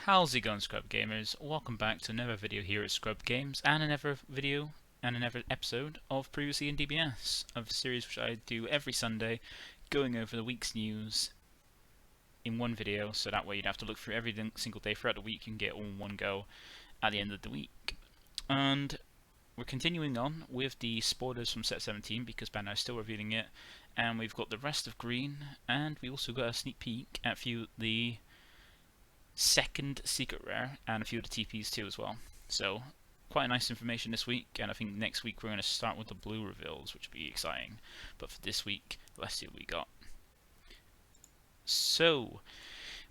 How's it going, ScrubGamers? Welcome back to another video here at ScrubGames and another video and another episode of Previously in DBS, of a series which I do every Sunday, going over the week's news in one video, so that way you'd have to look through every single day throughout the week and get all in one go at the end of the week. And we're continuing on with the spoilers from set 17 because Bandai is still revealing it, and we've got the rest of Green, and we also got a sneak peek at the second secret rare and a few of the TPs too as well. So quite a nice information this week, and I think next week we're going to start with the blue reveals, which will be exciting. But for this week, let's see what we got. So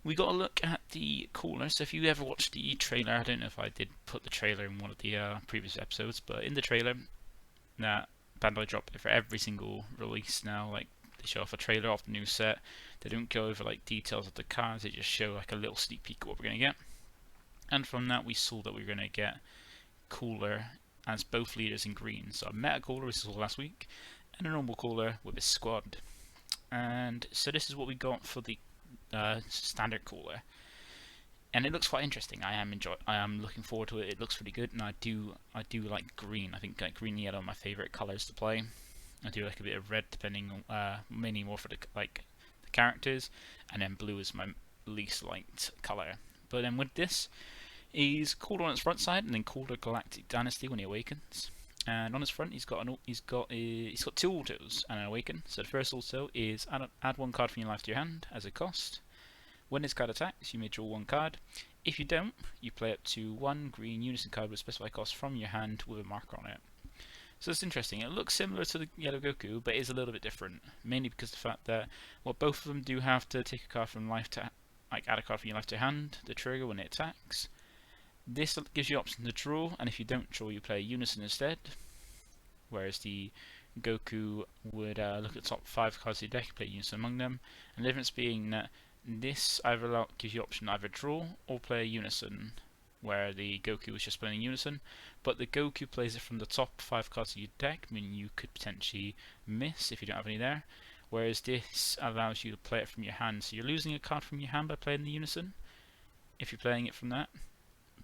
we got a look at the cooler. So if you ever watched the trailer, I don't know if I did put the trailer in one of the previous episodes, but in the trailer that Bandai dropped for every single release now, like they show off a trailer of the new set. They don't go over like details of the cards, they just show like a little sneak peek of what we're going to get. And from that we saw that we were going to get cooler as both leaders in green. So a meta cooler, this was last week, and a normal cooler with his squad. And so this is what we got for the standard cooler. And it looks quite interesting. I am looking forward to it. It looks really good, and I do like green. I think like green and yellow are my favourite colours to play. I do like a bit of red, depending on mainly more for the characters, and then blue is my least liked colour. But then with this, he's called on its front side, and then called a Galactic Dynasty when he awakens. And on his front, he's got two autos and an awaken. So the first auto is add one card from your life to your hand as a cost. When this card attacks, you may draw one card. If you don't, you play up to one green Unison card with specified cost from your hand with a marker on it. So it's interesting. It looks similar to the yellow Goku, but it is a little bit different. Mainly because of the fact that, well, both of them do have to take a card from life to, add a card from your life to your hand, the trigger when it attacks. This gives you option to draw, and if you don't draw, you play Unison instead. Whereas the Goku would look at the top 5 cards of your deck, play Unison among them. And the difference being that this gives you option to either draw or play Unison, where the Goku was just playing Unison, but the Goku plays it from the top 5 cards of your deck, meaning you could potentially miss if you don't have any there, whereas this allows you to play it from your hand, so you're losing a card from your hand by playing the Unison, if you're playing it from that,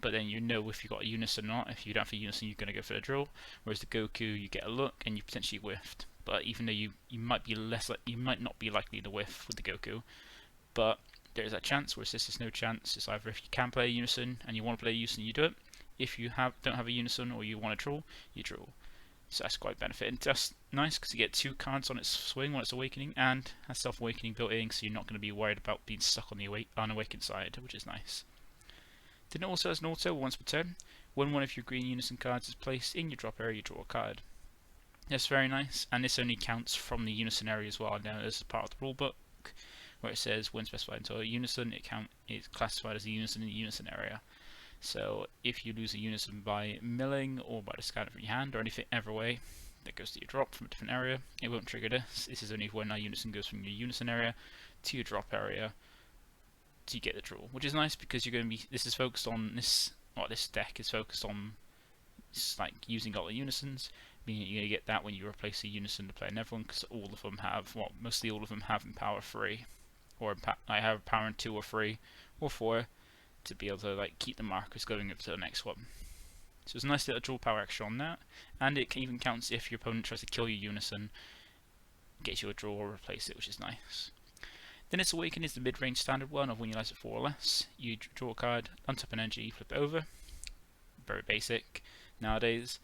but then you know if you've got a Unison or not. If you don't have a Unison, you're going to go for the draw, whereas the Goku, you get a look and you potentially whiffed, but even though you might not be likely to whiff with the Goku, but there is that chance, whereas this is no chance. It's either if you can play a Unison and you want to play a Unison, you do it. If you don't have a Unison or you want to draw, you draw. So that's quite benefiting. Just nice because you get 2 cards on its swing when it's awakening, and has self-awakening built in, so you're not going to be worried about being stuck on the unawakened side, which is nice. Then it also has an auto once per turn. When one of your green Unison cards is placed in your drop area, you draw a card. That's very nice, and this only counts from the Unison area as well. Now, as part of the rulebook, where it says when specified into a Unison, it's classified as a Unison in the Unison area. So if you lose a Unison by milling or by discarding from your hand or anything ever way that goes to your drop from a different area, it won't trigger this. This is only when a Unison goes from your Unison area to your drop area to get the draw, which is nice because you're going to be. This is focused on this. Well, this deck is focused on like using all the Unisons, meaning you're going to get that when you replace a Unison to play another one, because all of them have, well, mostly all of them have Empower 3. Or I have power in 2 or 3 or 4 to be able to like keep the markers going up to the next one. So it's a nice little draw power extra on that, and it even counts if your opponent tries to kill your Unison, gets you a draw or replace it, which is nice. Then its awaken is the mid-range standard one of when you light it 4 or less. You draw a card, untap an energy, flip it over. Very basic nowadays.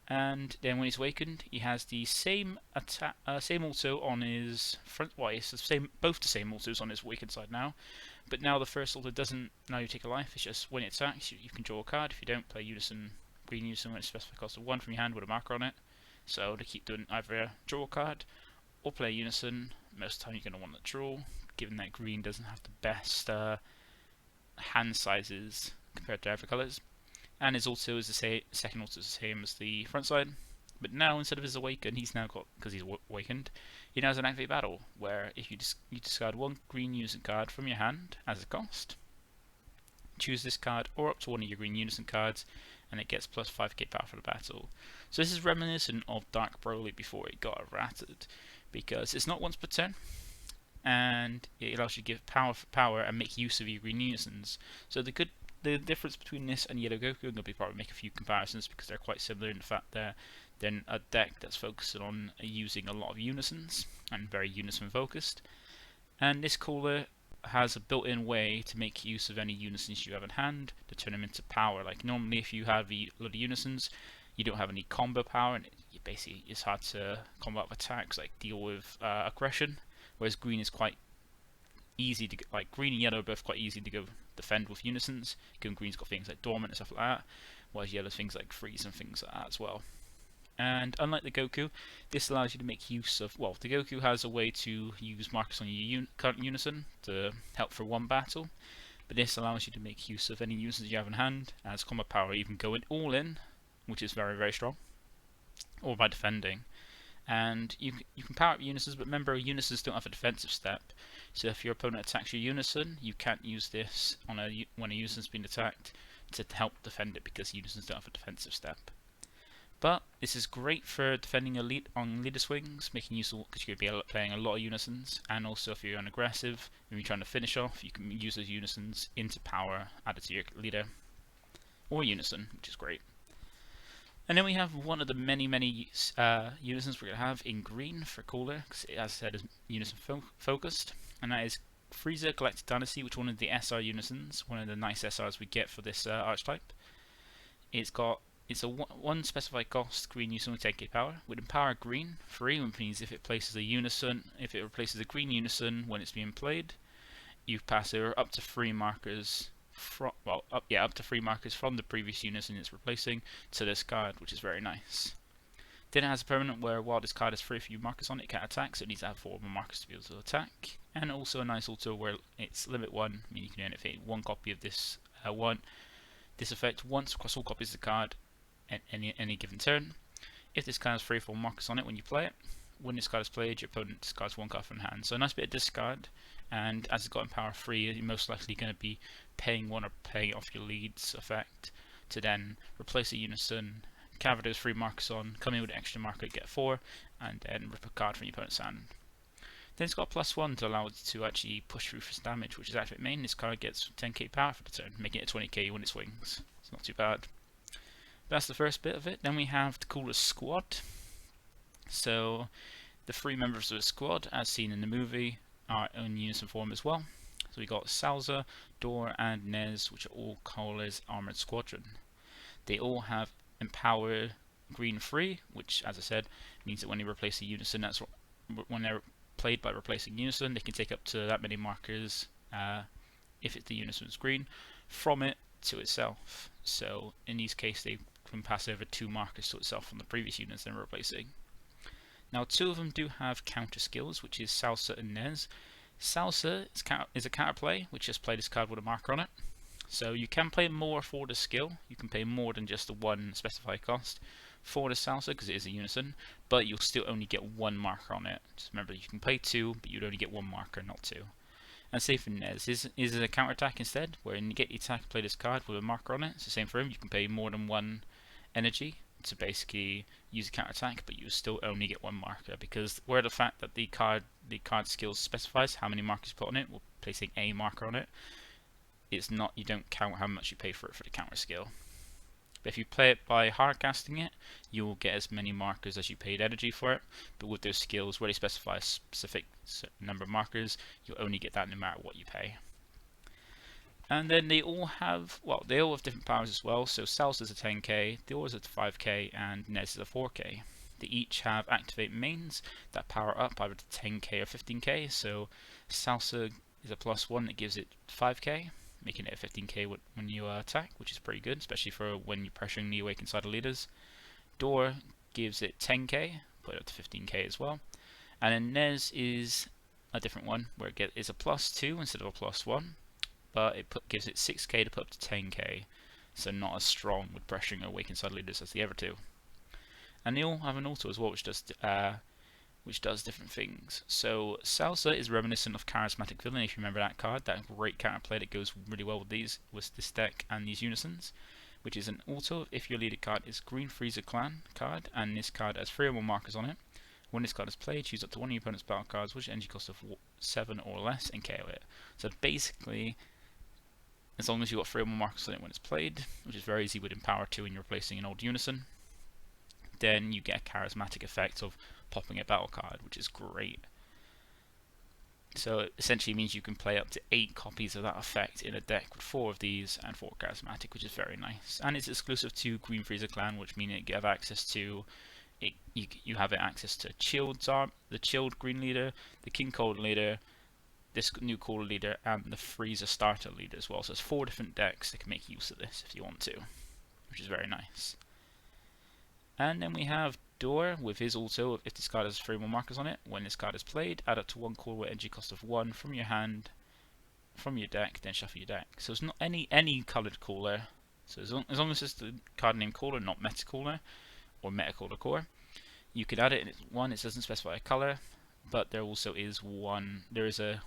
And then when he's awakened, he has the same attack, same auto on his front. Well, it's the same, both the same autos on his awakened side now. But now the first auto doesn't. Now you take a life. It's just when it attacks, you can draw a card. If you don't, play Unison, green Unison when it's specified cost of 1 from your hand with a marker on it. So to keep doing either draw a card or play Unison, most of the time you're going to want to draw, given that green doesn't have the best hand sizes compared to other colours. And his auto is the second auto is the same as the front side, but now instead of his awaken, he's now got, because he's awakened, he now has an activate battle, where if you discard 1 green Unison card from your hand as a cost, choose this card or up to 1 of your green Unison cards, and it gets plus 5k power for the battle. So this is reminiscent of Dark Broly before it got errated, because it's not once per turn, and it allows you to give power for power and make use of your green Unisons. So the good the difference between this and Yellow Goku, I'm going to probably make a few comparisons because they're quite similar in the fact they're a deck that's focused on using a lot of unisons and very unison focused. And this cooler has a built-in way to make use of any unisons you have in hand to turn them into power. Like normally if you have a lot of unisons, you don't have any combo power, and basically it's hard to combo up attacks, like deal with aggression, whereas green is quite easy to, like green and yellow are both quite easy to go defend with unisons. Green's got things like dormant and stuff like that, whereas yellow's things like freeze and things like that as well. And unlike the Goku, this allows you to make use of, well, the Goku has a way to use markers on your current unison to help for one battle, but this allows you to make use of any unisons you have in hand as combo power, even going all in, which is very, very strong, or by defending. And you can power up unisons, but remember, unisons don't have a defensive step, so if your opponent attacks your unison, you can't use this on when a unison's been attacked to help defend it, because unisons don't have a defensive step. But this is great for defending elite on leader swings, making use of, because you're going to be playing a lot of unisons, and also if you're unaggressive, when you're trying to finish off, you can use those unisons into power added to your leader or unison, which is great. And then we have one of the many unisons we're going to have in green for cooler, because it, as I said, is unison focused, and that is Frieza Galactic Dynasty, which is one of the SR unisons, one of the nice SRs we get for this archetype. It's a one specified cost green unison with 10k power. With empower green, free, which means if it places a unison, if it replaces a green unison when it's being played, you pass over up to 3 markers up to 3 markers from the previous unison it's replacing to this card, which is very nice. Then it has a permanent where while this card has 3 few markers on it, it can't attack, so it needs to have 4 more markers to be able to attack. And also a nice auto where it's limit 1, meaning you can only fit 1 copy of this this effect once across all copies of the card at any given turn. If this card has 3 or 4 markers on it when you play it, when this card is played, your opponent discards 1 card from hand. So a nice bit of discard, and as it's got in power 3, you're most likely going to be paying 1 or paying off your leads effect to then replace a unison, cover those 3 markers on, come in with an extra marker, get 4, and then rip a card from your opponent's hand. Then it's got a +1 to allow it to actually push through for damage, which is actually main. This card gets 10k power for the turn, making it 20k when it swings. It's not too bad. That's the first bit of it. Then we have the coolest squad. So the 3 members of the squad, as seen in the movie, are in unison form as well. So we got Salza, Dor, and Nez, which are all Kohler's Armored Squadron. They all have empower green free, which, as I said, means that when you replace a unison, that's when they're played by replacing unison, they can take up to that many markers if the unison is green from it to itself. So in these cases, they can pass over 2 markers to itself from the previous units they're replacing. Now 2 of them do have counter skills, which is Salsa and Nez. Salsa is a counterplay, which just play this card with a marker on it. So you can play more for the skill, you can pay more than just the 1 specified cost for the Salsa because it is a unison, but you'll still only get 1 marker on it. Just remember, you can play 2, but you'd only get 1 marker, not 2. And same for Nez, is a counter attack instead, where you get the attack, play this card with a marker on it. It's the same for him, you can pay more than 1 energy to basically use a counter attack, but you still only get 1 marker, because where the fact that the card skill specifies how many markers you put on it, or placing a marker on it, it's not, you don't count how much you pay for it for the counter skill. But if you play it by hard casting it, you'll get as many markers as you paid energy for it. But with those skills where they specify a specific number of markers, you'll only get that no matter what you pay. And then they all have, they all have different powers as well. So Salsa is a 10k, Dior is a 5k, and Nez is a 4k. They each have activate mains that power up either to 10k or 15k. So Salsa is a +1 that gives it 5k, making it a 15k when you attack, which is pretty good, especially for when you're pressuring the awakened side of leaders. Dor gives it 10k, put it up to 15k as well. And then Nez is a different one, where it is a +2 instead of a +1, but it gives it 6k to put up to 10k, so not as strong with pressuring awakened side leaders as the other 2. And they all have an auto as well, which does different things. So Salsa is reminiscent of Charismatic Villain, if you remember that card, that great counterplay that goes really well with this deck and these unisons, which is an auto if your leader card is Green Frieza Clan card, and this card has 3 or more markers on it. When this card is played, choose up to 1 of your opponent's battle cards, which energy cost of 7 or less, and KO it. So basically, as long as you've got 3 or more markers on it when it's played, which is very easy with Empower 2 when you're replacing an old Unison, then you get a charismatic effect of popping a battle card, which is great. So it essentially means you can play up to 8 copies of that effect in a deck with 4 of these and 4 charismatic, which is very nice. And it's exclusive to Green Freezer Clan, which means you have access to it. You have access to the Chilled Green Leader, the King Cold Leader, this new Cold Leader, and the Freezer Starter Leader as well. So there's 4 different decks that can make use of this if you want to, which is very nice. And then we have Door with his auto. If this card has 3 more markers on it, when this card is played, add up to 1 cooler with energy cost of 1 from your hand, from your deck, then shuffle your deck. So it's not any coloured cooler. So as long as it's the card name cooler, not meta cooler or meta cooler core, you can add it. And it doesn't specify a colour, but there also is there is a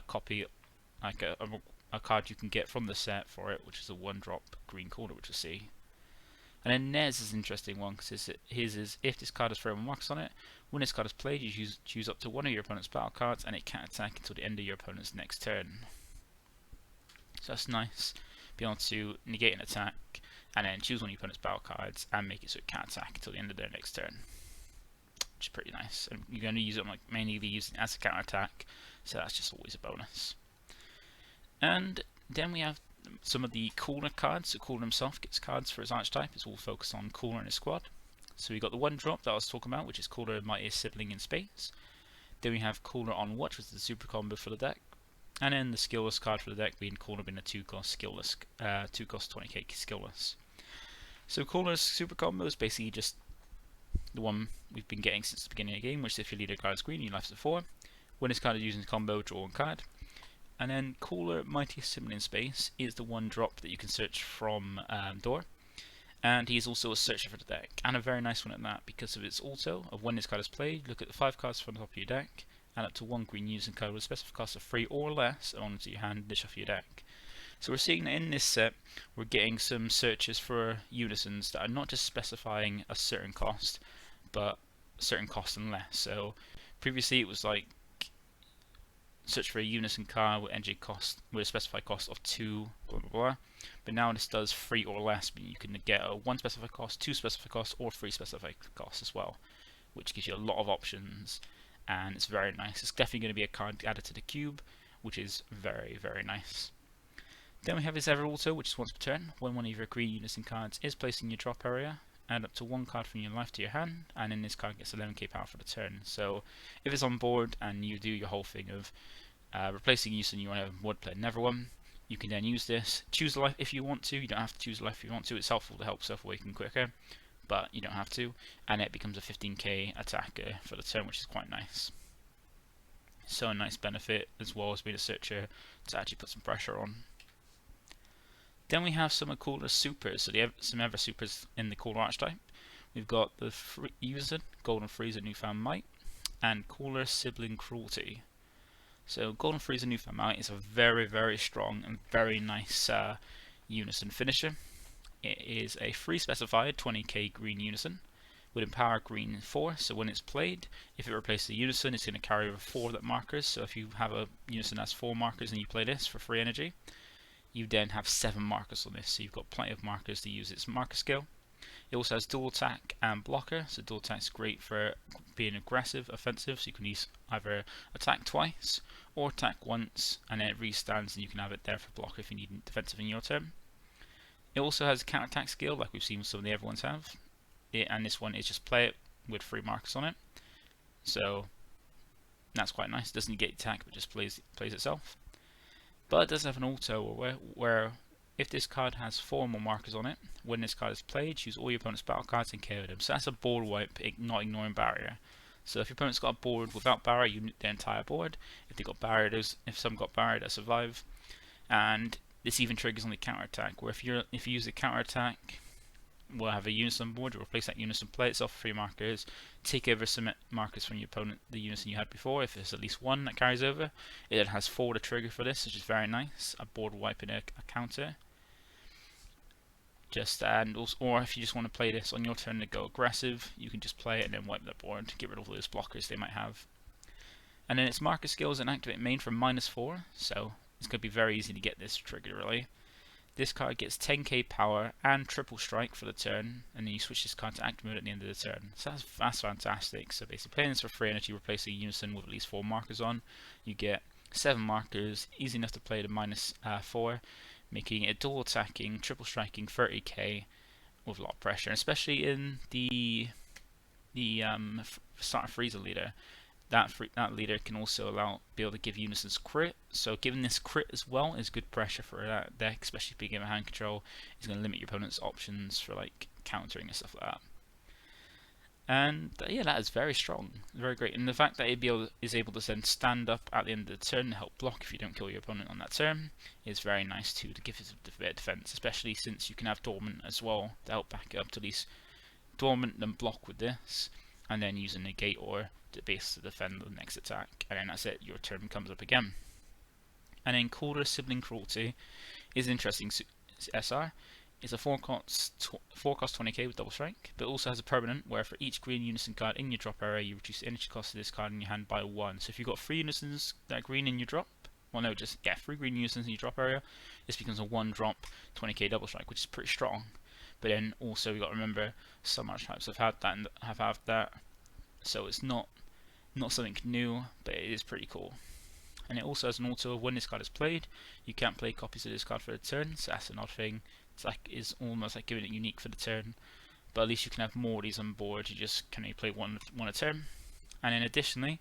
copy, like a card you can get from the set for it, which is a 1-drop green cooler, which you'll see. And then Nez is an interesting one, because his is, if this card has 3 more markers on it, when this card is played, you choose up to 1 of your opponent's battle cards, and it can't attack until the end of your opponent's next turn. So that's nice. Be able to negate an attack, and then choose 1 of your opponent's battle cards, and make it so it can't attack until the end of their next turn. Which is pretty nice. And you're going to use it, like, mainly be using it as a counter attack, so that's just always a bonus. And then we have some of the Cooler cards. So Cooler himself gets cards for his archetype. It's all focused on Cooler and his squad. So we got the 1-drop that I was talking about, which is Cooler, Mightiest Sibling in Space. Then we have Cooler on Watch, which is the super combo for the deck. And then the skillless card for the deck being Cooler being a 2-cost skillless, 2-cost 20k skillless. So Cooler's super combo is basically just the one we've been getting since the beginning of the game, which is if your leader card is green, your life's at 4. When this card is using combo, draw 1 card. And then Cooler, Mightiest Sibling in Space is the 1-drop that you can search from Door. And he's also a searcher for the deck, and a very nice one at that, because of its auto of when this card is played, look at the 5 cards from the top of your deck, add up to 1 green using card with a specific cost of 3 or less onto your hand, and shuffle your deck. So we're seeing that in this set, we're getting some searches for Unisons that are not just specifying a certain cost, but a certain cost and less. So previously it was like, search for a Unison card with energy cost with a specified cost of 2, blah blah blah. But now this does 3 or less, but you can get a 1 specified cost, 2 specified costs, or 3 specified costs as well, which gives you a lot of options, and it's very nice. It's definitely going to be a card added to the cube, which is very, very nice. Then we have his Ever Auto, which is once per turn. When one of your green Unison cards is placed in your drop area, add up to 1 card from your life to your hand, and then this card gets 11k power for the turn. So if it's on board and you do your whole thing of replacing Unison, you want to have board play never one, you can then use this. Choose a life if you want to. You don't have to choose a life if you want to. It's helpful to help self-awaken quicker, but you don't have to. And it becomes a 15k attacker for the turn, which is quite nice. So a nice benefit, as well as being a searcher, to actually put some pressure on. Then we have some of Cooler's supers, so some Ever supers in the Cooler archetype. We've got the Unison, Golden Freezer, Newfound Might, and Cooler Sibling Cruelty. So Golden Freezer, Newfound Might is a very, very strong and very nice Unison finisher. It is a free specified 20k green Unison with Empower green 4, so when it's played, if it replaces the Unison, it's going to carry over 4 of that markers. So if you have a Unison that has 4 markers and you play this for free energy, you then have 7 markers on this, so you've got plenty of markers to use its marker skill. It also has dual attack and blocker, so dual attack is great for being aggressive, offensive, so you can use either attack twice or attack once, and then it restands and you can have it there for blocker if you need defensive in your turn. It also has a counter attack skill, like we've seen some of the other ones have, and this one is just play it with 3 markers on it, so that's quite nice. It doesn't negate attack, but just plays itself. But it does have an auto where if this card has 4 more markers on it, when this card is played, choose all your opponent's battle cards and KO them. So that's a board wipe, not ignoring barrier. So if your opponent's got a board without barrier, you nuke their entire board. If they got barrier, if some got barrier, they survive. And this even triggers on the counter attack, where if you use the counter attack, we'll have a Unison board, you'll replace that Unison, play itself for 3 markers, take over some markers from your opponent, the Unison you had before. If there's at least 1 that carries over, it then has 4 to trigger for this, which is very nice. A board wipe and a counter. Or if you just want to play this on your turn to go aggressive, you can just play it and then wipe that board to get rid of all those blockers they might have. And then its marker skills and activate main from -4, so it's going to be very easy to get this trigger really. This card gets 10k power and triple strike for the turn, and then you switch this card to active mode at the end of the turn. So that's fantastic. So basically playing this for free, and if you replace a Unison with at least 4 markers on, you get 7 markers, easy enough to play to -4, making it dual attacking, triple striking 30k with a lot of pressure, especially in the starter freezer leader. That leader can also be able to give Unison's crit, so giving this crit as well is good pressure for that deck, especially if you give a hand control. It's going to limit your opponent's options for like countering and stuff like that. And yeah, that is very strong, very great. And the fact that it is able to then stand up at the end of the turn to help block if you don't kill your opponent on that turn is very nice too, to give it a bit of defense, especially since you can have Dormant as well to help back it up to at least Dormant, then block with this, and then use a negate or to basically defend the next attack, and then that's it, your turn comes up again. And then Calder Sibling Cruelty is an interesting SR. It's a 4-cost 20k with double strike, but also has a permanent where for each green Unison card in your drop area, you reduce the energy cost of this card in your hand by 1. So if you've got 3 Unisons that are green in your drop, well no, just, yeah, 3 green Unisons in your drop area, this becomes a 1-drop 20k double strike, which is pretty strong. But then also we've got to remember some archetypes have had that, so it's not something new, but it is pretty cool. And it also has an auto of when this card is played, you can't play copies of this card for the turn, so that's an odd thing. It's almost like giving it unique for the turn, but at least you can have more of these on board. You just can only play one a turn. And then additionally,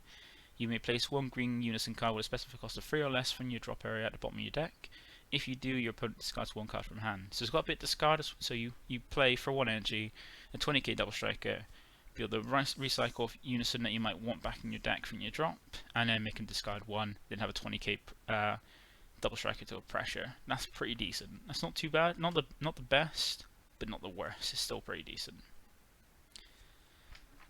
you may place 1 green Unison card with a specified cost of 3 or less from your drop area at the bottom of your deck. If you do, your opponent discards 1 card from hand. So it's got a bit discard, so you play for 1 energy, a 20k double striker, be able to recycle Unison that you might want back in your deck from your drop, and then make them discard 1, then have a 20k double striker to a pressure. That's pretty decent. That's not too bad. Not the best, but not the worst. It's still pretty decent.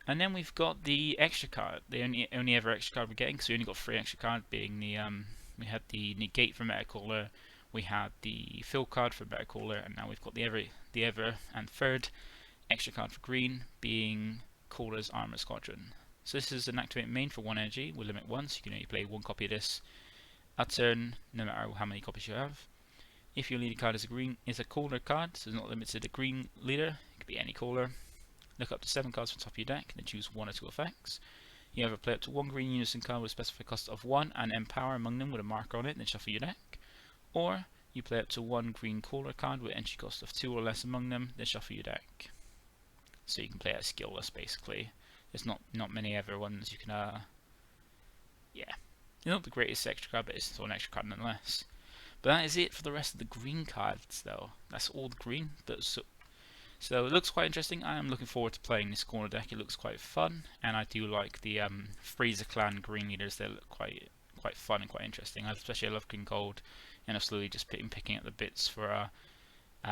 And then we've got the extra card, the only ever extra card we're getting. So we only got 3 extra cards, being the we had the negate for Metacaller, we had the fill card for Metacaller, and now we've got the ever and third extra card for green, being Caller's Armor Squadron. So this is an activate main for 1 energy with limit 1, so you can only play 1 copy of this a turn, no matter how many copies you have. If your leader card is a Caller card, so it's not limited to green leader, it could be any Caller. Look up to 7 cards from the top of your deck, and then choose 1 or 2 effects. You either play up to 1 green Unison card with a specified cost of 1 and empower among them with a marker on it, and then shuffle your deck. Or you play up to 1 green Caller card with entry cost of 2 or less among them, then shuffle your deck. So you can play it skillless basically. There's not many other ones you can yeah. It's not the greatest extra card, but it's still an extra card nonetheless. But that is it for the rest of the green cards though. That's all the green. So it looks quite interesting. I am looking forward to playing this corner deck. It looks quite fun, and I do like the Freezer Clan green leaders. They look quite fun and quite interesting. Especially I love King Cold, and I'm slowly just picking up the bits for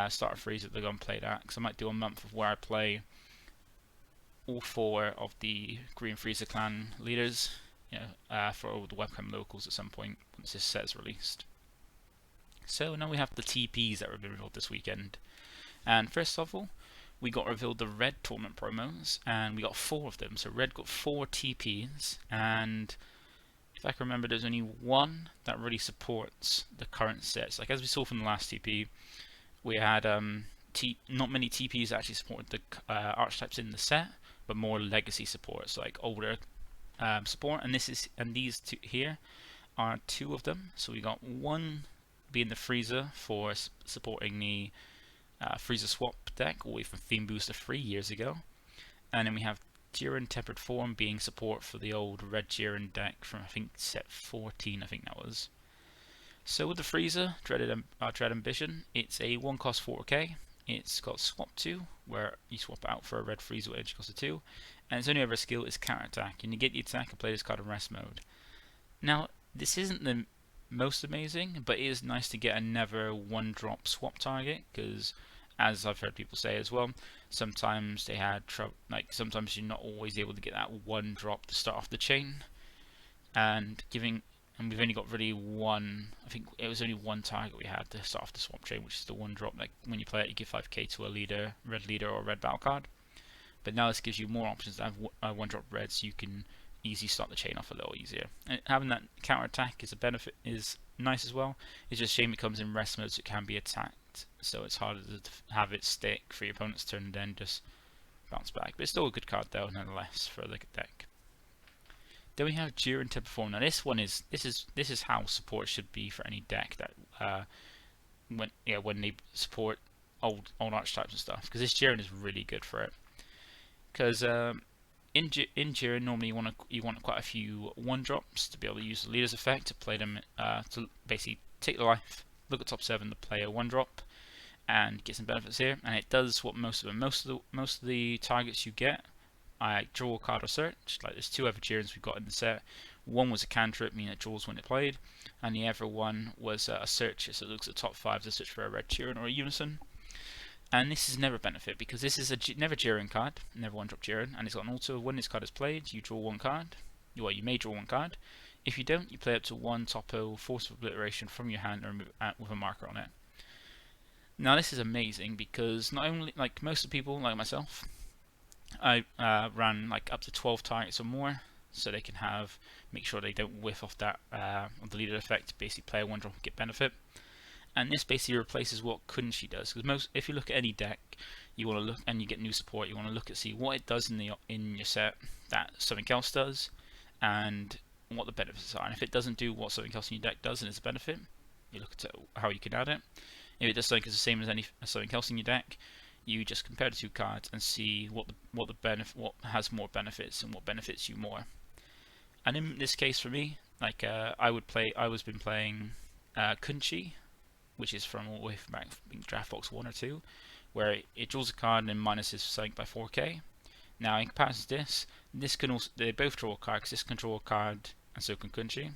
starter freezer that they're going to play that. Because I might do a month of where I play all 4 of the green Freezer Clan leaders, you know, for all the Webcam Locals at some point once this set is released. So now we have the TPs that were revealed this weekend. And first of all, we got revealed the red tournament promos, and we got 4 of them. So red got 4 TPs, and if I can remember, there's only 1 that really supports the current sets. Like as we saw from the last TP, we had not many TPs that actually supported the archetypes in the set, but more legacy support, so like older support. And these 2 here are 2 of them. So we got 1 being the Freezer for supporting the Freezer swap deck all the way from Theme Booster 3 years ago, and then we have Jiren Tempered Form being support for the old red Jiren deck from I think set 14, I think that was. So with the Freezer, Dread Ambition, it's a 1-cost 4k. It's got Swap 2, where you swap it out for a red Freezer with edge cost of 2, and its only other skill is Counter Attack, and you get the attack and play this card in rest mode. Now, this isn't the most amazing, but it is nice to get another 1-drop swap target, because as I've heard people say as well, sometimes they had trouble, like sometimes you're not always able to get that 1-drop to start off the chain, and we've only got really 1, I think it was only 1 target we had to start off the swap chain, which is the 1-drop. Like when you play it, you give 5k to a leader, red leader or a red battle card. But now this gives you more options to have 1-drop red, so you can easily start the chain off a little easier. And having that counter attack is nice as well. It's just a shame it comes in rest mode, so it can be attacked, so it's harder to have it stick for your opponent's turn and then just bounce back. But it's still a good card though, nonetheless, for the deck. Then we have Jiren to perform. Now this is how support should be for any deck that when they support old archetypes and stuff, because this Jiren is really good for it. Because in Jiren normally you want quite a few 1-drops to be able to use the leader's effect to play them to basically take the life, look at top 7 to play a 1-drop and get some benefits here, and it does what most of the targets you get. I draw a card or search. Like there's 2 other Jirens we've got in the set. One was a cantrip, meaning it draws when it played, and the other one was a searcher, so it looks at top 5 to search for a red Jiren or a Unison. And this is never a benefit because this is a never Jiren card, never 1-drop Jiren, and it's got an auto. When this card is played, you draw 1 card. Well, you may draw 1 card. If you don't, you play up to 1 Topo Force of Obliteration from your hand or remove with a marker on it. Now this is amazing because not only, like most of the people, like myself, I ran like up to 12 targets or more, so they can make sure they don't whiff off that on the leader effect, basically play a 1-drop and get benefit. And this basically replaces what Kunshi does, because if you look at any deck, you want to look and you get new support, you want to look at see what it does in your set that something else does, and what the benefits are. And if it doesn't do what something else in your deck does and it's a benefit, you look at how you can add it. If it does something that's the same as something else in your deck, you just compare the 2 cards and see what has more benefits and what benefits you more. And in this case for me, like I was been playing Kunshi, which is from all the way from back draft box 1 or 2, where it draws a card and then minuses something by 4k. Now in comparison to this can also, they both draw a card, because this can draw a card and so can Kunshi.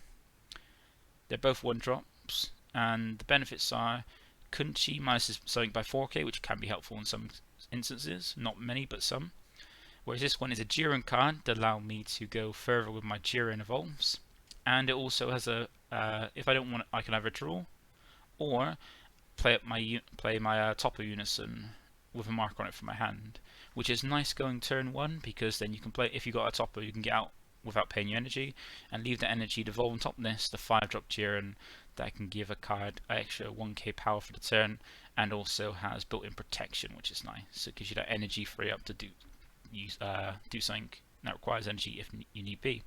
They're both 1-drops, and the benefits are Kunshi minuses something by 4k, which can be helpful in some instances, not many but some. Whereas this one is a Jiren card that allows me to go further with my Jiren evolves, and it also has a if I don't want it, I can either draw or play my Topo Unison with a marker on it from my hand, which is nice going turn 1, because then you can play, if you got a Topo, you can get out without paying your energy and leave the energy to evolve on top of this, the 5-drop Jiren that can give a card extra 1k power for the turn, and also has built-in protection, which is nice. So it gives you that energy free up to do something that requires energy if you need be.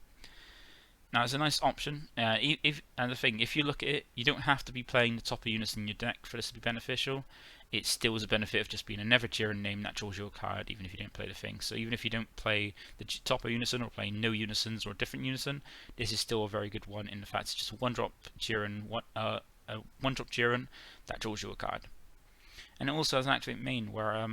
Now it's a nice option. And the thing, if you look at it, you don't have to be playing the Topo Unison in your deck for this to be beneficial. It still is a benefit of just being a never Jiren name that draws your card, even if you don't play the thing. So even if you don't play the Topo Unison or play no Unisons or a different Unison, this is still a very good one in the fact it's just a 1-drop Jiren, a 1-drop Jiren that draws you a card. And it also has an activate main where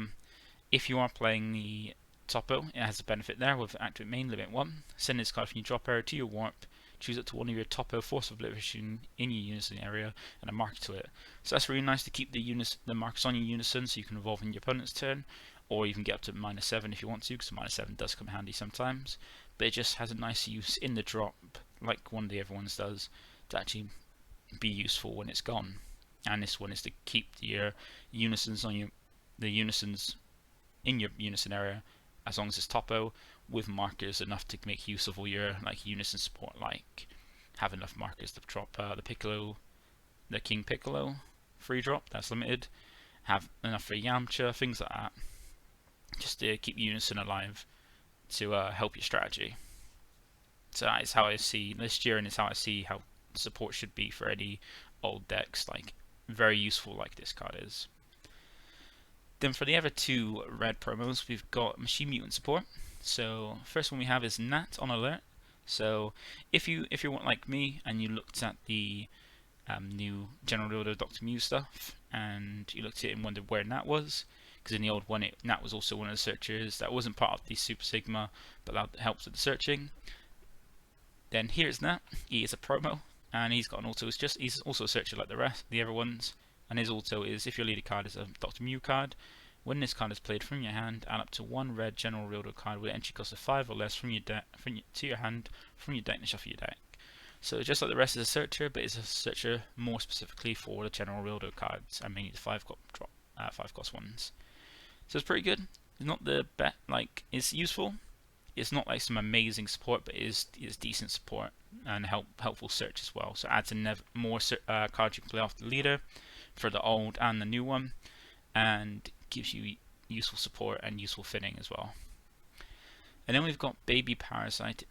if you are playing the Topo, it has a benefit there with activate main limit 1. Send this card from your drop area to your warp. Choose it to one of your Topo Force of Obliteration in your Unison area and a marker to it. So that's really nice to keep the markers on your Unison so you can evolve in your opponent's turn, or you can get up to -7 if you want to, because -7 does come handy sometimes. But it just has a nice use in the drop, like one of the other ones does, to actually be useful when it's gone. And this one is to keep your Unisons on the Unisons in your Unison area, as long as it's Topo, with markers enough to make use of all your like Unison support, like have enough markers to drop the Piccolo, the King Piccolo free drop, that's limited, have enough for Yamcha, things like that, just to keep Unison alive to help your strategy. So that is how I see this Jiren, is how I see how support should be for any old decks, like very useful like this card is. Then for the other 2 red promos, we've got Machine Mutant support. So first one we have is Nat on alert. So if you're like me and you looked at the new General Order Dr. Mew stuff and you looked at it and wondered where Nat was, because in the old one Nat was also one of the searchers that wasn't part of the Super Sigma but that helps with the searching. Then here's Nat. He is a promo and he's got an auto. He's also a searcher like the other ones. And his auto is, if your leader card is a Dr. Mew card, when this card is played from your hand, add up to 1 red General Order card with an entry cost of 5 or less from your deck to your hand from your deck and shuffle your deck. So just like the rest is a searcher, but it's a searcher more specifically for the General Order cards and mainly the 5 cost ones. So it's pretty good. It's not the best, like it's useful. It's not like some amazing support, but it is decent support. and helpful search as well. So it adds more cards you can play off the leader for the old and the new one, and gives you useful support and useful thinning as well. And then we've got Baby Parasitic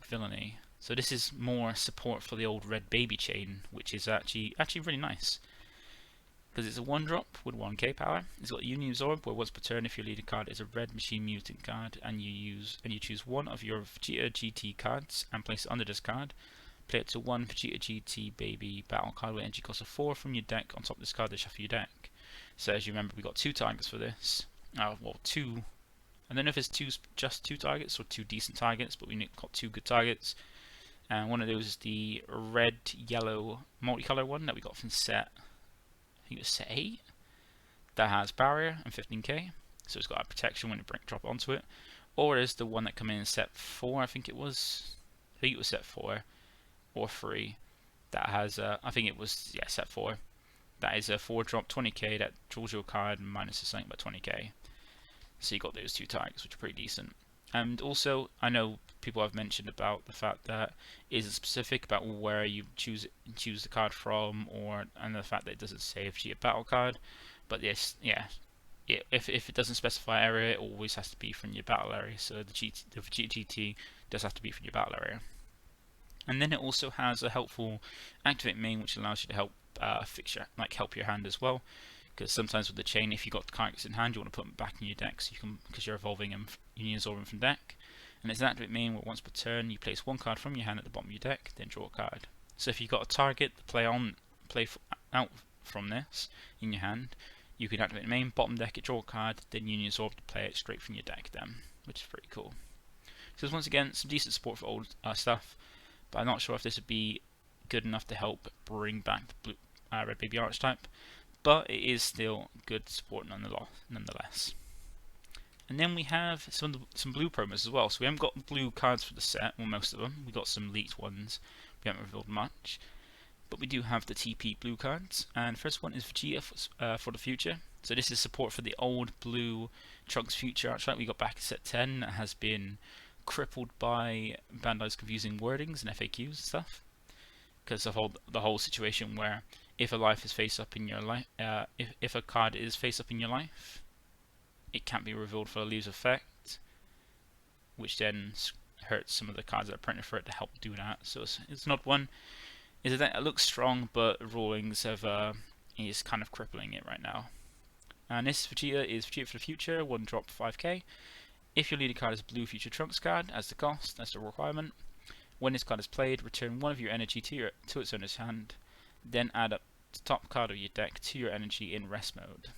Villainy. So this is more support for the old red baby chain, which is actually really nice. Because it's a 1-drop with 1k power. It's got Unison Orb, where once per turn if your leader card is a red machine mutant card and you choose one of your Vegeta GT cards and place it under this card. Play it to 1 Vegeta GT baby battle card with energy cost of 4 from your deck. On top of this card, they shuffle your deck. So as you remember, we got 2 targets for this. Well, 2. I don't know if it's just 2 targets or 2 decent targets, but we got 2 good targets. And one of those is the red-yellow multicolor one that we got from set, I think it was set 8, that has barrier and 15k, so it's got a protection when you drop onto it. Or there's the one that came in set 4, I think it was set 4 or 3, that has I think it was set 4. That is a 4-drop 20k that draws your card and minuses something by 20k. So you got those 2 targets, which are pretty decent. And also, I know people have mentioned about the fact that it is specific about where you choose the card from, and the fact that it doesn't say if it's a battle card. But this, if it doesn't specify area, it always has to be from your battle area. So the GT does have to be from your battle area. And then it also has a helpful activate main, which allows you to help help your hand as well. Because sometimes with the chain, if you've got cards in hand, you want to put them back in your deck, so because you're evolving them, Unison them from deck. And it's an activate main where once per turn you place 1 card from your hand at the bottom of your deck, then draw a card. So if you've got a target to play out from this in your hand, you can activate the main, bottom deck it, draw a card, then Unison to play it straight from your deck then, which is pretty cool. So once again, some decent support for old stuff, but I'm not sure if this would be good enough to help bring back the blue, red baby archetype. But it is still good support nonetheless. And then we have some blue promos as well. So we haven't got blue cards for the set, or most of them. We got some leaked ones. We haven't revealed much, but we do have the TP blue cards. And first one is Vegeta for the future. So this is support for the old blue Trunks Future archetype we got back in set 10 that has been crippled by Bandai's confusing wordings and FAQs and stuff. Because of the whole situation where if a life is face up in your life, if a card is face up in your life, it can't be revealed for a leaves effect, which then hurts some of the cards that are printed for it to help do that. So it's not one. It looks strong, but rulings is kind of crippling it right now. And this Vegeta is Vegeta for the future, 1-drop 5k. If your leader card is a blue future Trunks card, as the cost, that's the requirement. When this card is played, return 1 of your energy to its owner's hand. Then add up the top card of your deck to your energy in rest mode.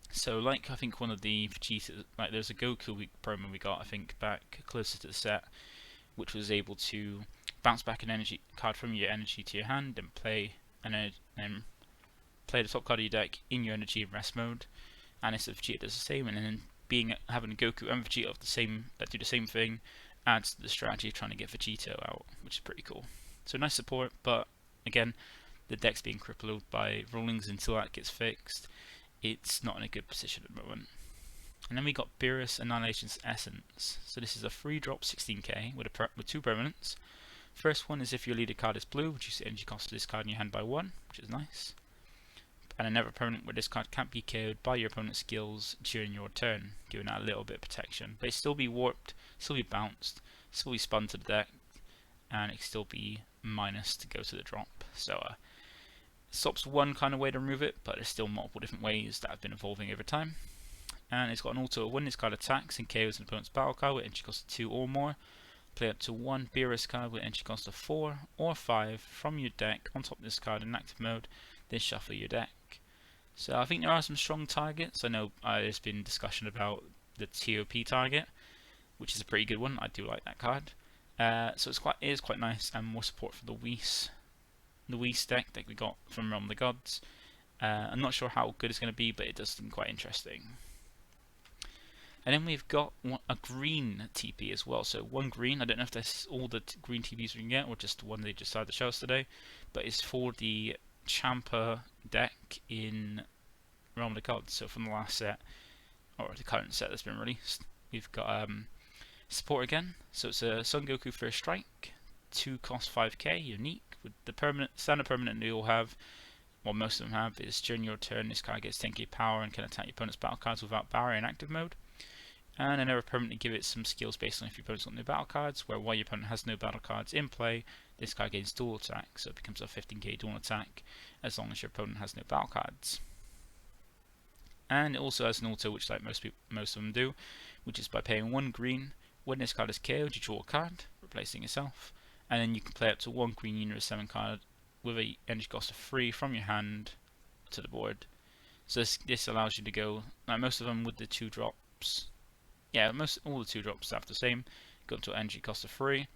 So like I think one of the Vegeta, like there's a Goku promo we got I think back closer to the set, which was able to bounce back an energy card from your energy to your hand and play play the top card of your deck in your energy in rest mode. And this Vegeta does the same, and then having a Goku and Vegeta of that do the same thing adds to the strategy of trying to get Vegito out, which is pretty cool. So nice support, but again, the deck's being crippled by rulings. Until that gets fixed, it's not in a good position at the moment. And then we got Beerus Annihilation's Essence. So this is a 3-drop 16k with 2 permanents. First one is if your leader card is blue, reduce the energy cost of this card in your hand by 1, which is nice. And another permanent where this card can't be KO'd by your opponent's skills during your turn, giving that a little bit of protection. But it still be warped, still be bounced, still be spun to the deck, and it still be minus to go to the drop. So it stops one kind of way to remove it, but there's still multiple different ways that have been evolving over time. And it's got an auto when this card attacks and KOs an opponent's battle card with energy cost of 2 or more. Play up to 1 Beerus card with energy cost of 4 or 5 from your deck on top of this card in active mode, then shuffle your deck. So I think there are some strong targets. I know there's been discussion about the TOP target, which is a pretty good one. I do like that card. So it is quite nice, and more support for the Whis deck that we got from Realm of the Gods. I'm not sure how good it's going to be, but it does seem quite interesting. And then we've got a green TP as well. So 1 green, I don't know if that's all the green TPs we can get or just one they decided to show us today, but it's for the Champa deck in Realm of the Gods. So from the last set, or the current set that's been released, we've got Support again, so it's a Son Goku First Strike, 2 cost 5k, unique. With the standard permanent they all have, what most of them have, is during your turn this card gets 10k power and can attack your opponent's battle cards without barrier in active mode. And I never permanently give it some skills based on if your opponent's got no battle cards, where while your opponent has no battle cards in play, this card gains dual attack, so it becomes a 15k dual attack as long as your opponent has no battle cards. And it also has an auto, which like most of them do, which is by paying 1 green. When this card is KO'd, you draw a card, replacing itself, and then you can play up to 1 green unit of 7 card with a energy cost of 3 from your hand to the board. So this allows you to go, like most of them with the 2 drops, yeah, all the 2 drops have the same, go up to an energy cost of 3,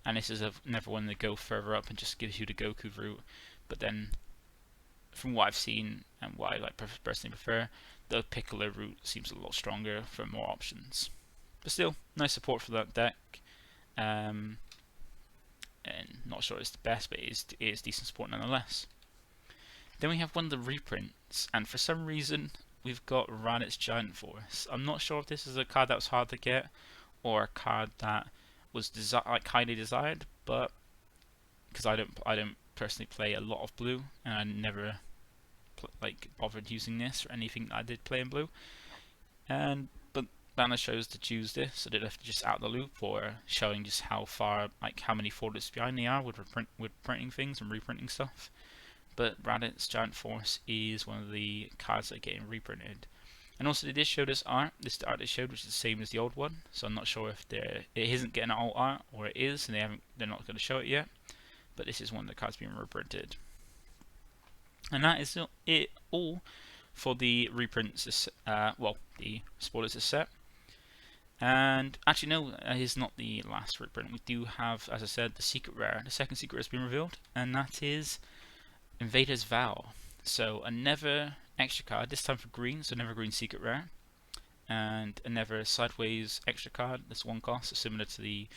and this is another one that go further up and just gives you the Goku route, but then from what I've seen and what I like personally prefer, the Piccolo route seems a lot stronger for more options. But still, nice support for that deck. And not sure it's the best, but it is decent support nonetheless. Then we have one of the reprints, and for some reason we've got Raditz Giant Force. I'm not sure if this is a card that was hard to get or a card that was highly desired, but because I don't personally play a lot of blue, and I never bothered using this or anything that I did play in blue. But Banner chose to choose this, so they left just out the loop, or showing just how far, how many folders behind they are with printing things and reprinting stuff. But Raditz Giant Force is one of the cards that are getting reprinted. And also they did show this art they showed, which is the same as the old one, so I'm not sure if it isn't getting alt art or it is, and they're not going to show it yet. But this is one of the cards being reprinted. And that is it all for the reprints, the spoilers this set. And actually no, it is not the last reprint. We do have, as I said, the secret rare. The second secret has been revealed, and that is Invader's Vow. So another extra card, this time for green, so another green secret rare. And another sideways extra card, this 1 cost, so similar to the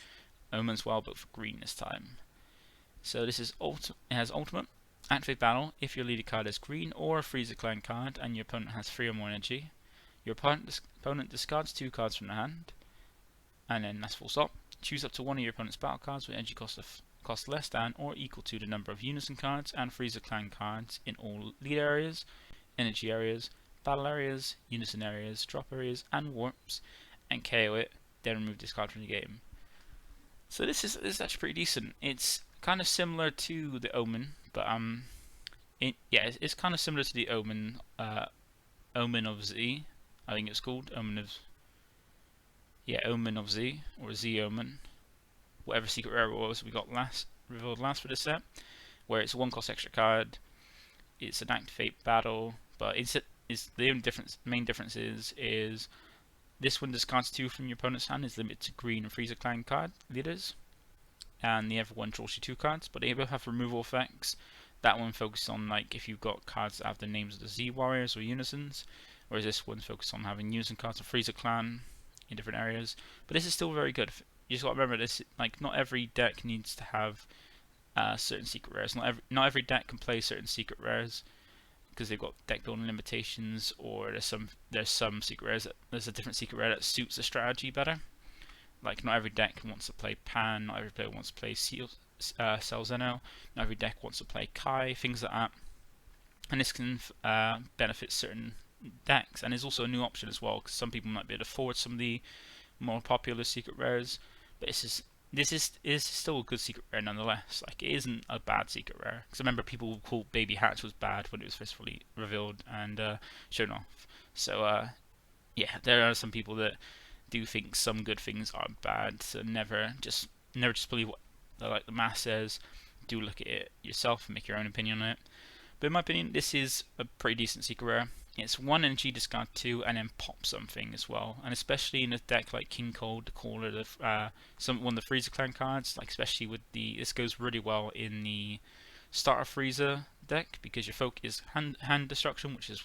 Omen's Well, but for green this time. So this is it has ultimate. Activate battle if your leader card is green or a Frieza Clan card and your opponent has 3 or more energy. Your opponent discards 2 cards from the hand, and then that's full stop. Choose up to 1 of your opponent's battle cards with energy cost less than or equal to the number of Unison cards and Frieza Clan cards in all lead areas, energy areas, battle areas, Unison areas, drop areas, and warps, and KO it. Then remove this card from the game. So this is actually pretty decent. It's kind of similar to the Omen, but it's kind of similar to the Omen, Omen of Z. I think it's called Omen of Z, or Z Omen, whatever secret rare it was we got revealed last for this set, where it's a 1 cost extra card. It's an activate battle, but the only main difference is this one discards 2 from your opponent's hand, is limited to green and Frieza Clan card leaders, and the other one draws you 2 cards, but they both have removal effects. That one focuses on if you've got cards that have the names of the Z Warriors or Unisons, whereas this one's focused on having Unison cards of Frieza Clan in different areas. But this is still very good. You just got to remember this: not every deck needs to have certain secret rares. Not every deck can play certain secret rares because they've got deck building limitations, or there's some secret rares there's a different secret rare that suits the strategy better. Not every deck wants to play Pan, not every player wants to play Cell Zeno, not every deck wants to play Kai, things like that. And this can benefit certain decks, and there's also a new option as well, because some people might be able to afford some of the more popular secret rares, but this is still a good secret rare nonetheless. It isn't a bad secret rare, because I remember people called Baby Hatch was bad when it was first fully revealed and shown off. So yeah, there are some people that do think some good things are bad, so never just believe what the mass says. Do look at it yourself and make your own opinion on it. But in my opinion, this is a pretty decent secret rare. It's 1 energy, discard 2, and then pop something as well. And especially in a deck like King Cold, the Caller, one of the Frieza Clan cards, especially with this goes really well in the starter Frieza deck, because your focus is hand destruction, which is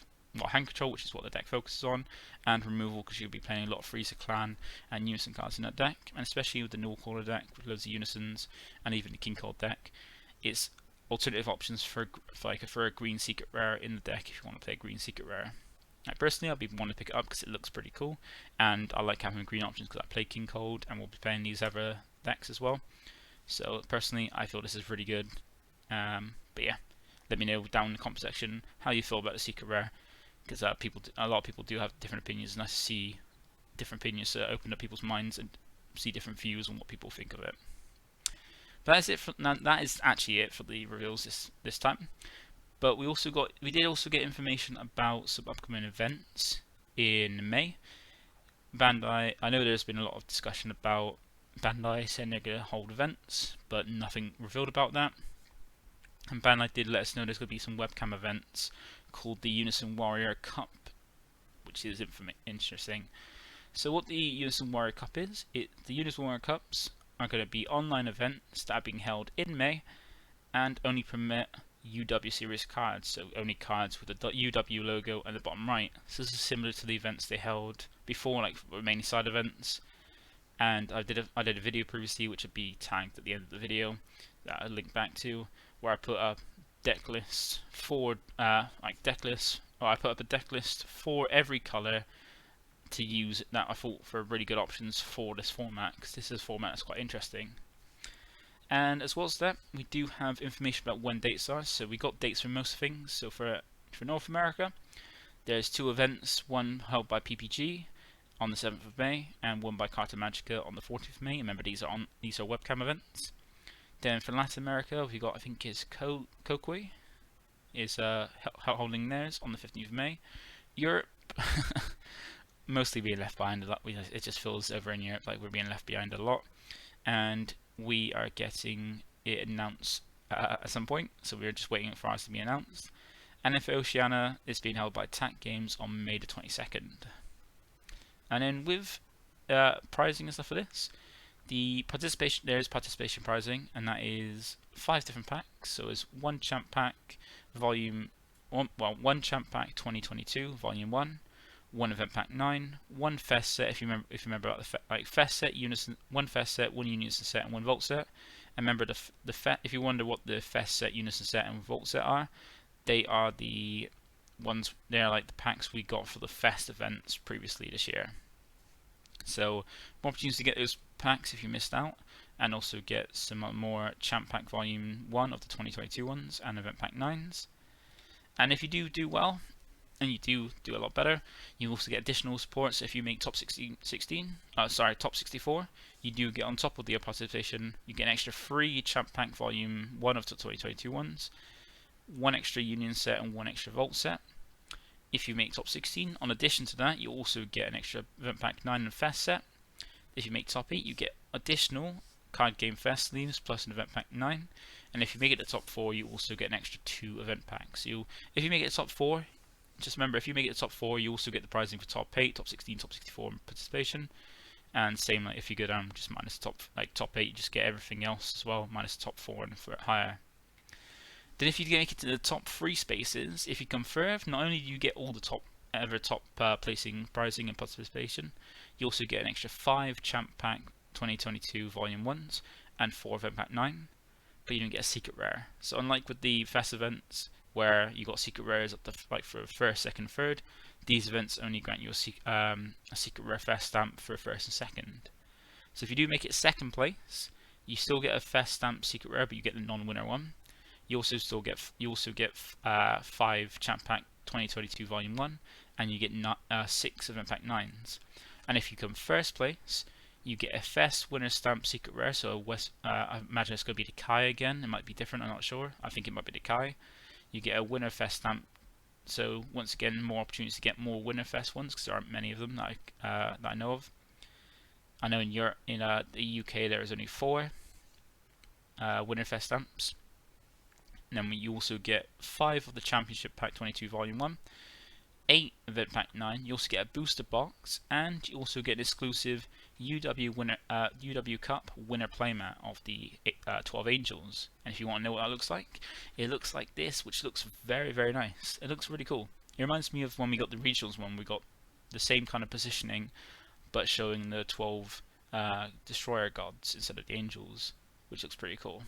hand control, which is what the deck focuses on, and removal, because you'll be playing a lot of Frieza Clan and Unison cards in that deck. And especially with the Null Caller deck with loads of Unisons, and even the King Cold deck, it's alternative options for a green secret rare in the deck if you want to play a green secret rare. Like personally, I'll be wanting to pick it up because it looks pretty cool, and I like having green options because I play King Cold, and we'll be playing these other decks as well. So personally, I feel this is really good. But yeah, let me know down in the comment section how you feel about the secret rare, because a lot of people do have different opinions, and nice to see different opinions to open up people's minds and see different views on what people think of it. But that's it for now. That is actually it for the reveals this time. But we did also get information about some upcoming events in May. Bandai, I know there's been a lot of discussion about Bandai saying they're going to hold events, but nothing revealed about that. And Bandai did let us know there's going to be some webcam events called the Unison Warrior Cup, which is interesting. So what the Unison Warrior Cup is, the Unison Warrior Cups are going to be online events that are being held in May and only permit UW series cards, so only cards with the UW logo at the bottom right. So this is similar to the events they held before, like remaining side events. And I did a video previously, which would be tagged at the end of the video that I link back to, where I put a deck list for I put up a deck list for every color to use that I thought for really good options for this format, because this is a format that's quite interesting. And as well as that, we do have information about when dates are. So we got dates for most things. So for North America, there's 2 events, one held by PPG on the 7th of May and one by Carta Magica on the 14th of May. Remember, these are webcam events. Then for Latin America, we got, I think is Kokwe is holding theirs on the 15th of May. Europe mostly being left behind a lot. It just feels over in Europe like we're being left behind a lot, and we are getting it announced at some point, so we're just waiting for ours to be announced. And then for Oceania, it's being held by TAC Games on May the 22nd. And then with pricing and stuff for this, there is participation pricing, and that is 5 different packs. So it's 1 champ pack volume 1 champ pack 2022 volume 1, 1 event pack 9, 1 fest set, if you remember about the fest set, Unison, 1 fest set, 1 Unison set, and 1 Vault set. And remember if you wonder what the fest set, Unison set, and Vault set are, they are the ones. They are like the packs we got for the fest events previously this year. So more opportunities to get those packs if you missed out, and also get some more champ pack volume 1 of the 2022 ones and event pack 9s. And if you do well, and you do a lot better, you also get additional support. So if you make top 64, you do get, on top of your participation, you get an extra free champ pack volume 1 of the 2022 ones, 1 extra union set, and 1 extra vault set. If you make top 16, on addition to that, you also get an extra event pack 9 and fest set. If you make top 8, you get additional card game fest sleeves plus an event pack 9. And if you make it to top 4, you also get an extra 2 event packs. So if you make it to top 4, just remember, if you make it to top 4, you also get the pricing for top 8, top 16, top 64 and participation. And same, like if you go down just minus top 8, you just get everything else as well, minus top 4 and for higher. Then if you make it to the top 3 spaces, if you come third, not only do you get all the top placing pricing and participation, you also get an extra 5 champ pack 2022 volume 1s and 4 event pack 9, but you don't get a secret rare. So unlike with the fest events where you got secret rares up to for first, second, third, these events only grant you a secret rare fest stamp for first and second. So if you do make it second place, you still get a fest stamp secret rare, but you get the non-winner one. You also get 5 champ pack 2022 volume 1, and you get 6 event pack 9s. And if you come first place, you get a fest winner stamp secret rare. So I imagine it's going to be the Kai again. It might be different, I'm not sure. I think it might be the Kai. You get a winner fest stamp. So once again, more opportunities to get more winner fest ones, because there aren't many of them that I know of. I know in the UK there is only 4 winner fest stamps. And then you also get 5 of the Championship Pack 22 Volume 1, 8 Event Pack 9. You also get a booster box, and you also get an exclusive UW Cup winner playmat of the 12 Angels. And if you want to know what that looks like, it looks like this, which looks very, very nice. It looks really cool. It reminds me of when we got the Regionals one. We got the same kind of positioning, but showing the 12 Destroyer Gods instead of the Angels, which looks pretty cool.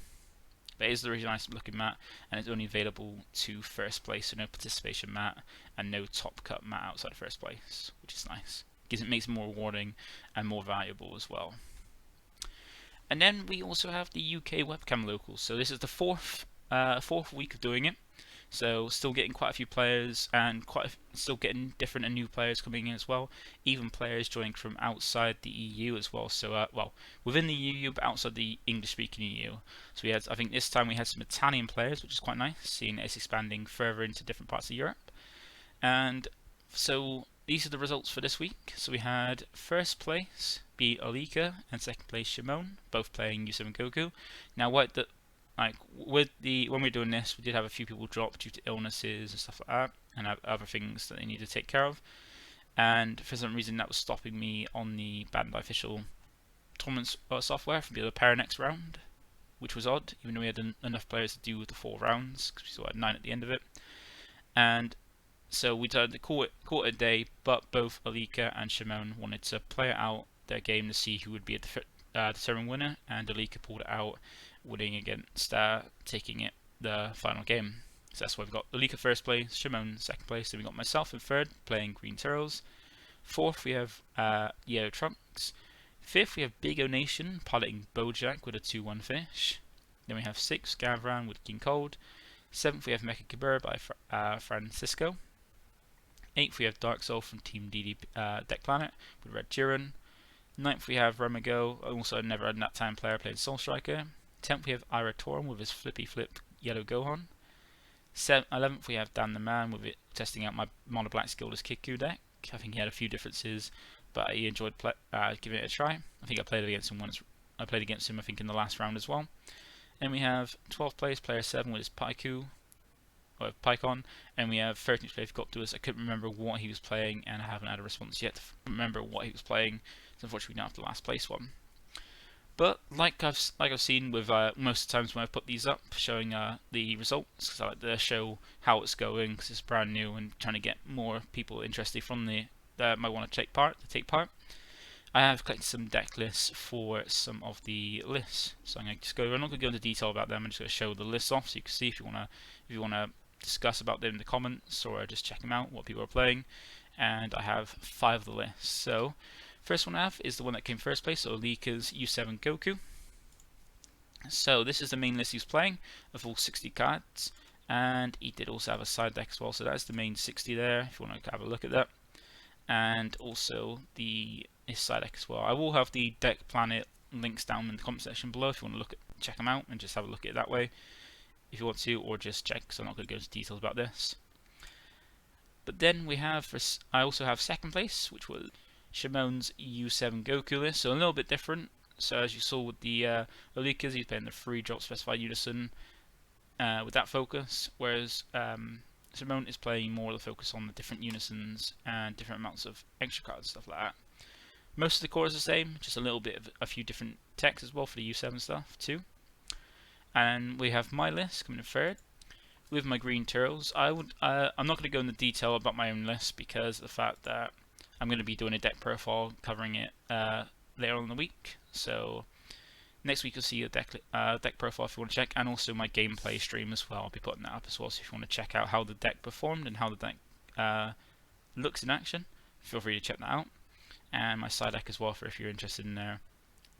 But it is a really nice looking mat, and it's only available to first place, so no participation mat and no top cut mat outside of first place, which is nice. Because it makes it more rewarding and more valuable as well. And then we also have the UK Webcam Locals. So this is the fourth week of doing it. So still getting quite a few players, and still getting different and new players coming in as well. Even players joining from outside the EU as well. So well, within the EU but outside the English-speaking EU. So we had, I think this time we had some Italian players, which is quite nice, seeing it's expanding further into different parts of Europe. And so these are the results for this week. So we had first place be Alika and second place Shimon, both playing U7 Goku. Now when we're doing this, we did have a few people drop due to illnesses and stuff like that, and other things that they need to take care of. And for some reason, that was stopping me on the Bandai official tournament software from being able to pair next round, which was odd, even though we had enough players to do the 4 rounds, because we still had 9 at the end of it. And so we decided to call it a day, but both Alika and Shimon wanted to play out their game to see who would be a determined winner, and Alika pulled it out, winning against taking it the final game. So that's why we've got Alika first place, Shimon second place, then we got myself in third playing Green Turtles. Fourth we have Yellow Trunks. Fifth we have Big O Nation piloting Bojack with a 2-1 finish. Then we have sixth Gavran with King Cold. Seventh we have Mecha Kibur by Francisco. Eighth we have Dark Soul from Team Deck Planet with Red Jiren. Ninth we have Remigo, also never had that time player playing Soul Striker. 10th we have Ira Torum with his flippy flipped yellow Gohan. 11th we have Dan the Man with it testing out my Mono Black Skillless Kiku deck. I think he had a few differences, but he enjoyed giving it a try. I think I played against him once. I played against him I think in the last round as well. Then we have 12th place player 7 with his Pycon, and we have 13th place Goptus. I couldn't remember what he was playing, and I haven't had a response yet to remember what he was playing. So unfortunately, we don't have the last place one. But like I've seen with most of the times when I've put these up, showing the results, because I like to show how it's going, because it's brand new and trying to get more people interested from that might want to take part. I have collected some deck lists for some of the lists, so I'm not going to go into detail about them. I'm just going to show the lists off so you can see if you want to discuss about them in the comments or just check them out, what people are playing. And I have 5 of the lists. So first one I have is the one that came first place, so Alika's U7 Goku. So this is the main list he's playing of all 60 cards, and he did also have a side deck as well, so that's the main 60 there if you want to have a look at that. And also his side deck as well. I will have the Deck Planet links down in the comment section below if you want to check them out and just have a look at it that way if you want to, or just check, because I'm not going to go into details about this. But then I also have second place, which was Shimon's U7 Goku list, so a little bit different. So as you saw with the Alikas, he's playing the 3-drop specified Unison with that focus, whereas Shimon is playing more of the focus on the different Unisons and different amounts of extra cards, stuff like that. Most of the core is the same, just a little bit of a few different techs as well for the U7 stuff too. And we have my list coming in third with my Green Turtles. I'm not going to go into detail about my own list because of the fact that I'm going to be doing a deck profile covering it later on in the week. So next week you'll see a deck profile if you want to check, and also my gameplay stream as well. I'll be putting that up as well, so if you want to check out how the deck performed and how the deck looks in action, feel free to check that out. And my side deck as well, for if you're interested in there.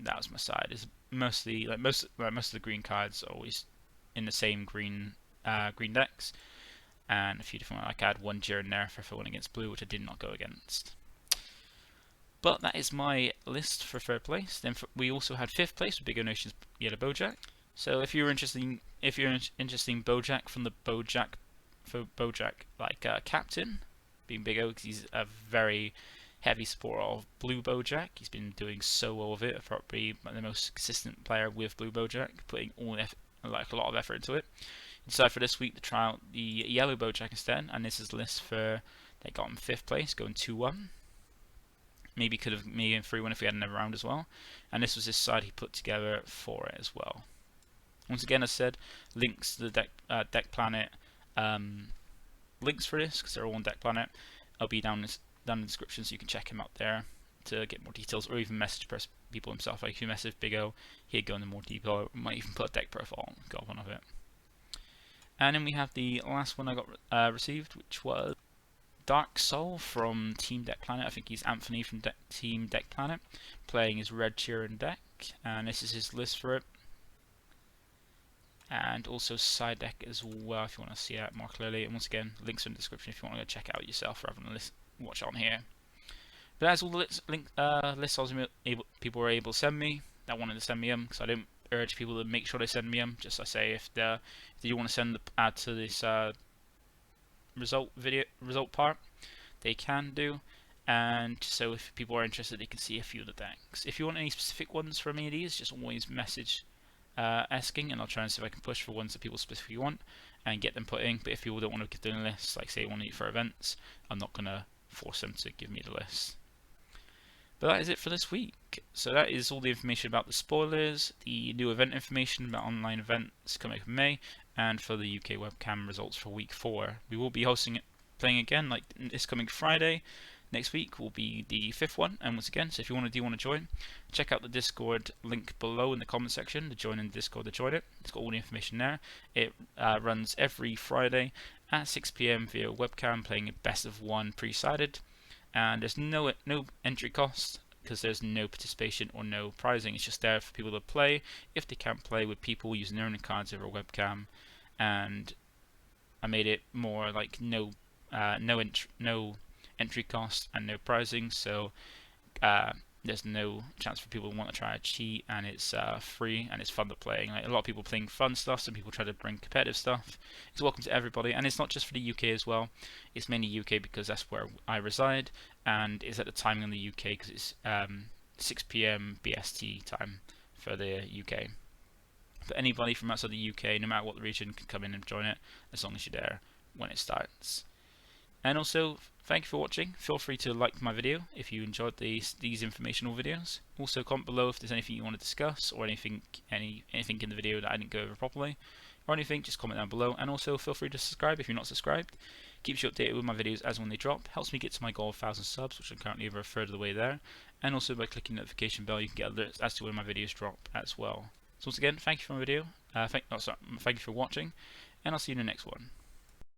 That was my side. It's mostly most of the green cards are always in the same green decks, and a few different. Like I had one Jiren there for one against blue, which I did not go against. But that is my list for third place. Then we also had fifth place with Big O Nation's Yellow Bojack. So if you're interested in Bojack from the Bojack captain, being Big O, because he's a very heavy supporter of Blue Bojack. He's been doing so well with it, probably the most consistent player with Blue Bojack, putting a lot of effort into it. He decided for this week to try out the Yellow Bojack instead, and this is the list they got him 5th place, going 2-1. Maybe could have made him 3-1 if we had another round as well. And this was his side he put together for it as well. Once again, as I said, links to the Deck Planet links for this, because they're all on Deck Planet. I'll be down in the description, so you can check him out there to get more details, or even message people himself. Like if you mess with Big O, he'd go into more detail. Might even put a deck profile, got one of it. And then we have the last one I got received, which was Dark Soul from Team Deck Planet. I think he's Anthony from Team Deck Planet, playing his red Jiren deck, and this is his list for it. And also side deck as well, if you want to see that more clearly. And once again, links in the description if you want to go check it out yourself rather than watch it on here. But that's all the lists people were able to send me. That wanted to send me them, because I don't urge people to make sure they send me them. Just I say if you want to send the add to this result part, they can do. And so if people are interested, they can see a few of the decks. If you want any specific ones from any of these, just always message asking, and I'll try and see if I can push for ones that people specifically want and get them put in. But if people don't want to get doing a list, like say want it for events, I'm not gonna force them to give me the list. But that is it for this week. So that is all the information about the spoilers, the new event information about online events coming up in May, and for the UK webcam results for week 4. We will be playing again like this coming Friday. Next week will be the 5th one, and once again, so if you want to join, check out the Discord link below in the comment section to join in the Discord to join it. It's got all the information there. It runs every Friday at 6 PM via webcam, playing a best of 1 pre-sided, and there's no entry cost because there's no participation or no prizing. It's just there for people to play if they can't play with people using their own cards over webcam. And I made it more like no entry cost and no prizing, so there's no chance for people who want to try to cheat, and it's free and it's fun to play. Like a lot of people playing fun stuff, some people try to bring competitive stuff. It's welcome to everybody, and it's not just for the UK as well. It's mainly UK because that's where I reside, and it's at the timing in the UK because it's 6 PM BST time for the UK. But anybody from outside the UK, no matter what the region, can come in and join it as long as you're there when it starts. And also, thank you for watching. Feel free to like my video if you enjoyed these informational videos. Also, comment below if there's anything you want to discuss, or anything in the video that I didn't go over properly, or anything. Just comment down below. And also, feel free to subscribe if you're not subscribed. Keeps you updated with my videos as when they drop. Helps me get to my goal of 1,000 subs, which I'm currently over a third of the way there. And also, by clicking the notification bell, you can get alerts as to when my videos drop as well. So once again, thank you for my video. Thank you for watching, and I'll see you in the next one.